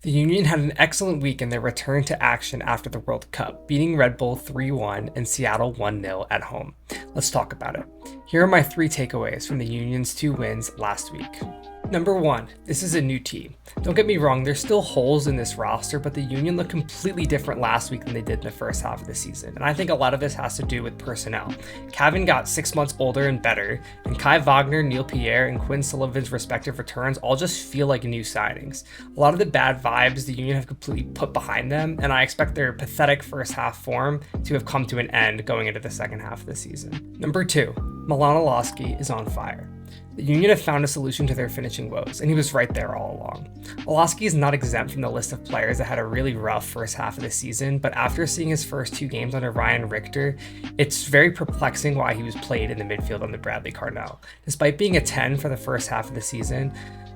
The Union had an excellent week in their return to action after the World Cup, beating Red Bull 3-1 and Seattle 1-0 at home. Let's talk about it. Here are my 3 takeaways from the Union's 2 wins last week. Number 1, this is a new team. Don't get me wrong, there's still holes in this roster, but the Union looked completely different last week than they did in the first half of the season, and I think a lot of this has to do with personnel. Cavan got 6 months older and better, and Kai Wagner, Neil Pierre, and Quinn Sullivan's respective returns all just feel like new signings. A lot of the bad vibes the Union have completely put behind them, and I expect their pathetic first half form to have come to an end going into the second half of the season. Number 2, Milan Olaski is on fire. The Union have found a solution to their finishing woes, and he was right there all along. Olaski is not exempt from the list of players that had a really rough first half of the season, but after seeing his first 2 games under Ryan Richter, it's very perplexing why he was played in the midfield under Bradley Carnell. Despite being a 10 for the first half of the season,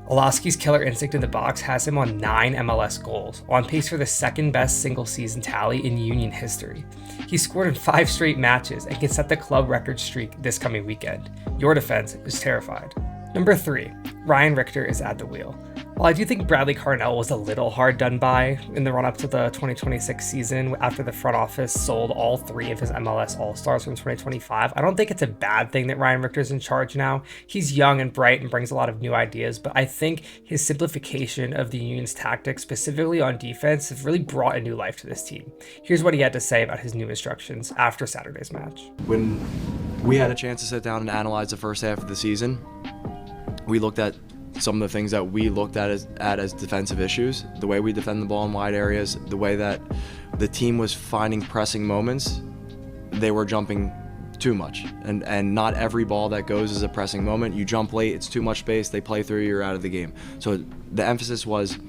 Olaski's killer instinct in the box has him on 9 MLS goals, on pace for the second best single season tally in Union history. He scored in 5 straight matches and can set the club record streak this coming weekend. Your defense is terrified. Number 3, Ryan Richter is at the wheel. While I do think Bradley Carnell was a little hard done by in the run-up to the 2026 season after the front office sold all 3 of his MLS All-Stars from 2025, I don't think it's a bad thing that Ryan Richter's in charge now. He's young and bright and brings a lot of new ideas, but I think his simplification of the Union's tactics, specifically on defense, have really brought a new life to this team. Here's what he had to say about his new instructions after Saturday's match. When we had a chance to sit down and analyze the first half of the season, we looked at some of the things that we looked at as defensive issues, the way we defend the ball in wide areas, the way that the team was finding pressing moments. They were jumping too much, and not every ball that goes is a pressing moment. You jump late, it's too much space, they play through, you're out of the game. So the emphasis was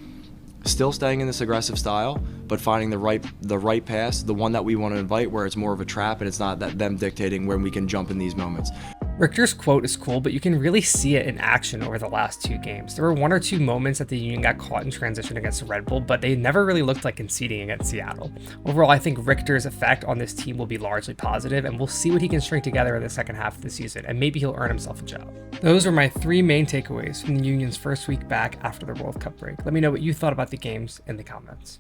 still staying in this aggressive style, but finding the right pass, the one that we want to invite, where it's more of a trap and it's not that them dictating when we can jump in these moments. Richter's quote is cool, but you can really see it in action over the last 2 games. There were 1 or 2 moments that the Union got caught in transition against Red Bull, but they never really looked like conceding against Seattle. Overall, I think Richter's effect on this team will be largely positive, and we'll see what he can string together in the second half of the season, and maybe he'll earn himself a job. Those are my 3 main takeaways from the Union's first week back after the World Cup break. Let me know what you thought about the games in the comments.